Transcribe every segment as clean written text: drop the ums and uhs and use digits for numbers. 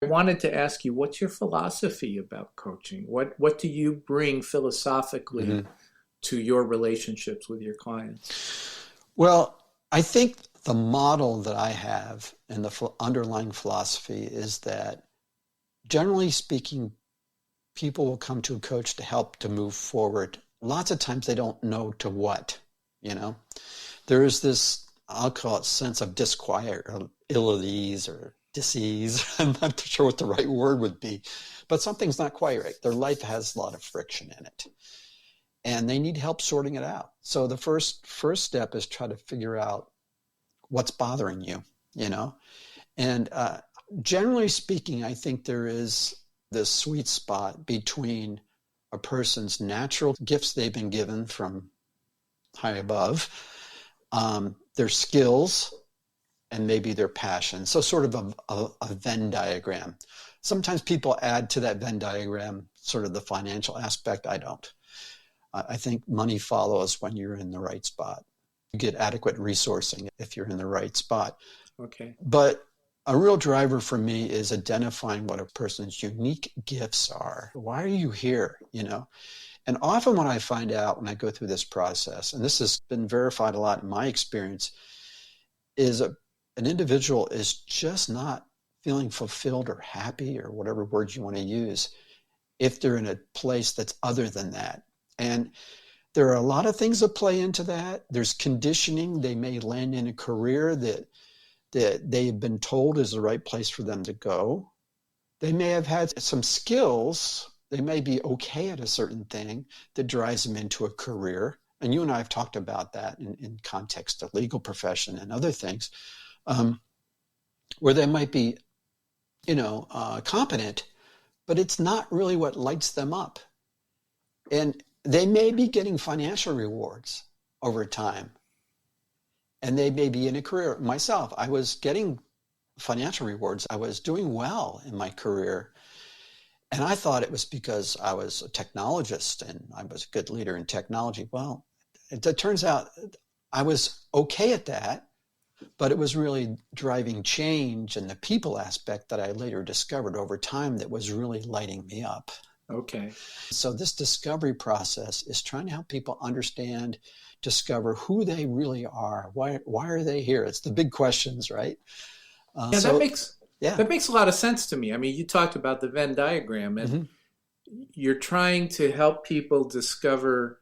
I wanted to ask you, what's your philosophy about coaching? What do you bring philosophically Mhm. to your relationships with your clients? Well, I think the model that I have and the underlying philosophy is that, generally speaking, people will come to a coach to help to move forward. Lots of times they don't know to what, you know. There is this, I'll call it, sense of disquiet or ill at ease or dis-ease. I'm not sure what the right word would be, but something's not quite right. Their life has a lot of friction in it, and they need help sorting it out. So the first step is try to figure out what's bothering you, you know. And generally speaking, I think there is this sweet spot between a person's natural gifts they've been given from high above, their skills, and maybe their passion. So sort of a Venn diagram. Sometimes people add to that Venn diagram sort of the financial aspect. I don't. I think money follows when you're in the right spot. You get adequate resourcing if you're in the right spot. Okay. But a real driver for me is identifying what a person's unique gifts are. Why are you here? You know? And often what I find out when I go through this process, and this has been verified a lot in my experience, is an individual is just not feeling fulfilled or happy or whatever words you want to use if they're in a place that's other than that. And there are a lot of things that play into that. There's conditioning. They may land in a career that they've been told is the right place for them to go. They may have had some skills. They may be okay at a certain thing that drives them into a career. And you and I have talked about that in context of legal profession and other things, where they might be, competent, but it's not really what lights them up. And they may be getting financial rewards over time, and they may be in a career. Myself, I was getting financial rewards. I was doing well in my career. And I thought it was because I was a technologist and I was a good leader in technology. Well, it turns out I was okay at that, but it was really driving change and the people aspect that I later discovered over time that was really lighting me up. Okay. So this discovery process is trying to help people understand, discover who they really are. Why are they here? It's the big questions, right? Yeah, So yeah. that makes a lot of sense to me. I mean, you talked about the Venn diagram, and Mhm. you're trying to help people discover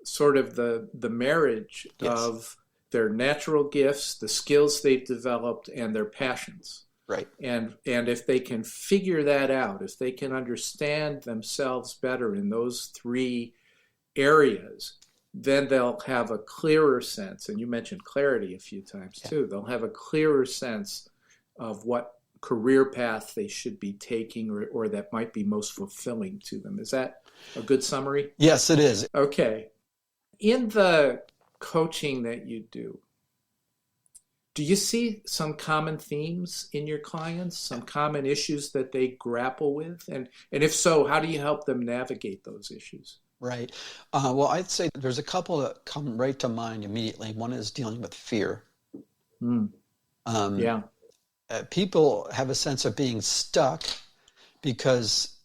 sort of the marriage Yes. of their natural gifts, the skills they've developed, and their passions. Right. And if they can figure that out, if they can understand themselves better in those three areas, then they'll have a clearer sense. And you mentioned clarity a few times Yeah. too. They'll have a clearer sense of what career path they should be taking, or that might be most fulfilling to them. Is that a good summary? Yes, it is. Okay. In the coaching that you do you see some common themes in your clients, some common issues that they grapple with? And if so, how do you help them navigate those issues? Right. Well, I'd say there's a couple that come right to mind immediately. One is dealing with fear. Mm, Um, yeah. People have a sense of being stuck because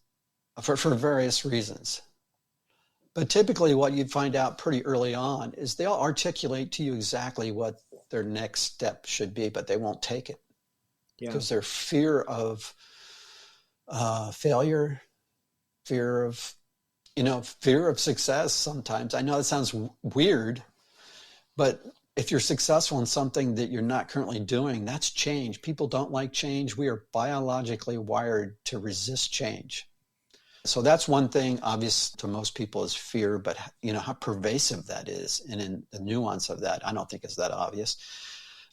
for various reasons. But typically what you'd find out pretty early on is they'll articulate to you exactly what their next step should be, but they won't take it Yeah. because their fear of failure, fear of, fear of success sometimes. I know that sounds weird, but if you're successful in something that you're not currently doing, that's change. People don't like change. We are biologically wired to resist change. So that's one thing obvious to most people is fear, but how pervasive that is and in the nuance of that, I don't think is that obvious.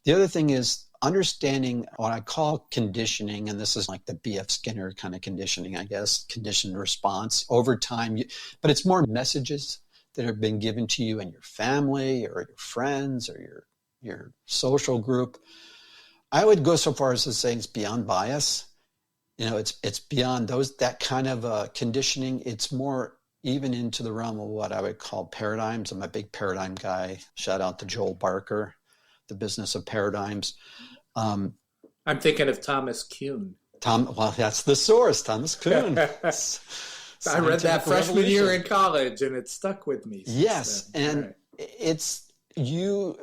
The other thing is understanding what I call conditioning, and this is like the B.F. Skinner kind of conditioning, I guess, conditioned response over time. But it's more messages that have been given to you and your family or your friends or your social group. I would go so far as to say it's beyond bias. It's beyond that kind of conditioning. It's more even into the realm of what I would call paradigms. I'm a big paradigm guy. Shout out to Joel Barker, The Business of Paradigms. I'm thinking of Thomas Kuhn. Well, that's the source, Thomas Kuhn. I read that Scientific freshman year revolution. in college, and it stuck with me since Yes, then. and Right. it's you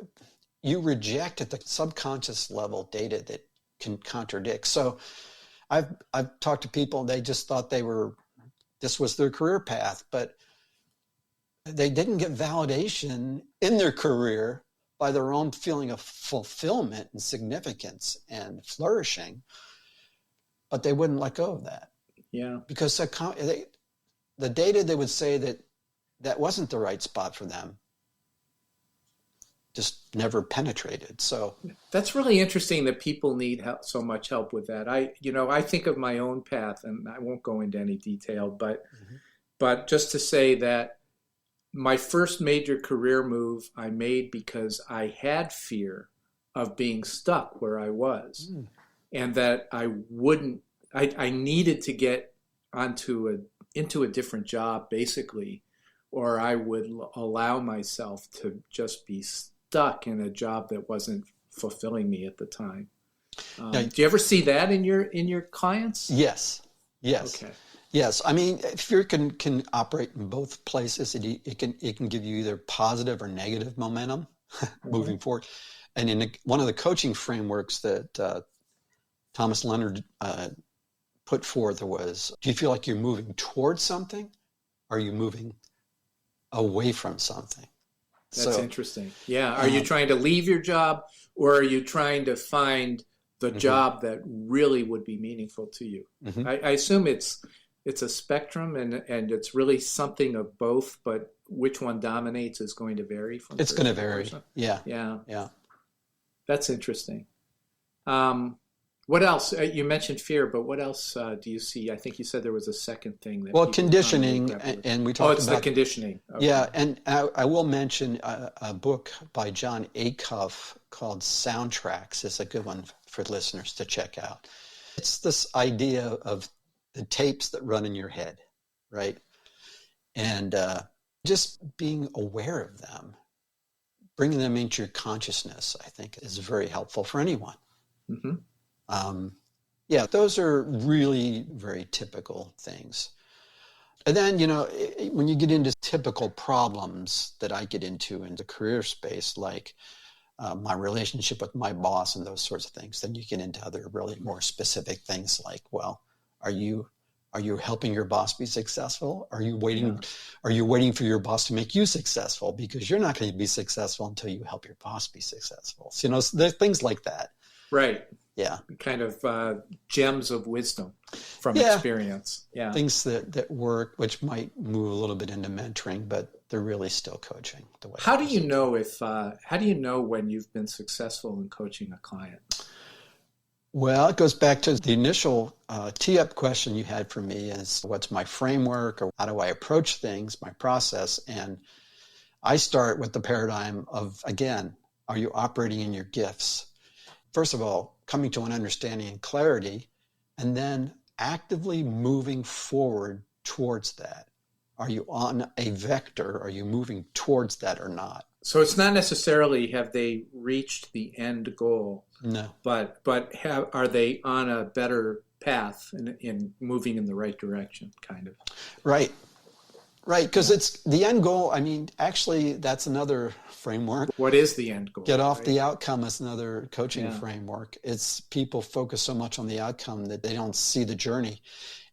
reject at the subconscious level data that can contradict. So I've talked to people, they just thought this was their career path, but they didn't get validation in their career by their own feeling of fulfillment and significance and flourishing, but they wouldn't let go of that. Yeah. Because the data, they would say that wasn't the right spot for them, just never penetrated. So That's really interesting that people need help, so much help with that. I think of my own path, and I won't go into any detail, but just to say that my first major career move I made because I had fear of being stuck where I was, and that I needed to get into a different job basically, or I would allow myself to just be stuck in a job that wasn't fulfilling me at the time. Do you ever see that in your clients? Yes. Okay. Yes. I mean, fear can operate in both places. It can give you either positive or negative momentum moving forward. And in one of the coaching frameworks that Thomas Leonard put forth was, do you feel like you're moving towards something? Or are you moving away from something? That's interesting. Yeah. Are you trying to leave your job, or are you trying to find the job that really would be meaningful to you? I assume it's a spectrum, and it's really something of both, but which one dominates is going to vary from It's person going to to vary. person. Yeah. That's interesting. What else? You mentioned fear, but what else do you see? I think you said there was a second thing that. Well, people conditioning, commonly grapple with. and we talked it's about the conditioning. Okay. Yeah, and I will mention a book by John Acuff called Soundtracks. It's a good one for listeners to check out. It's this idea of the tapes that run in your head, right? And just being aware of them, bringing them into your consciousness, I think is very helpful for anyone. Those are really very typical things. And then, when you get into typical problems that I get into in the career space, like my relationship with my boss and those sorts of things, then you get into other really more specific things like, well, are you helping your boss be successful? Are you waiting for your boss to make you successful? Because you're not going to be successful until you help your boss be successful. So, there's things like that. Right. Yeah. Kind of gems of wisdom from experience. Yeah. Things that work, which might move a little bit into mentoring, but they're really still coaching. How do you know when you've been successful in coaching a client? Well, it goes back to the initial tee-up question you had for me is, what's my framework, or how do I approach things, my process? And I start with the paradigm of, again, are you operating in your gifts? First of all, coming to an understanding and clarity, and then actively moving forward towards that. Are you on a vector? Are you moving towards that or not? So it's not necessarily have they reached the end goal. No. But are they on a better path in moving in the right direction, kind of? Right. Because it's the end goal. I mean, actually, that's another framework. What is the end goal? Get off the outcome is another coaching framework. It's people focus so much on the outcome that they don't see the journey.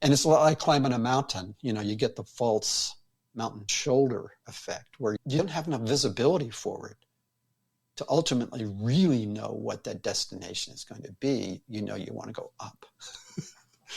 And it's a lot like climbing a mountain. You get the false mountain shoulder effect where you don't have enough visibility forward to ultimately really know what that destination is going to be. You want to go up.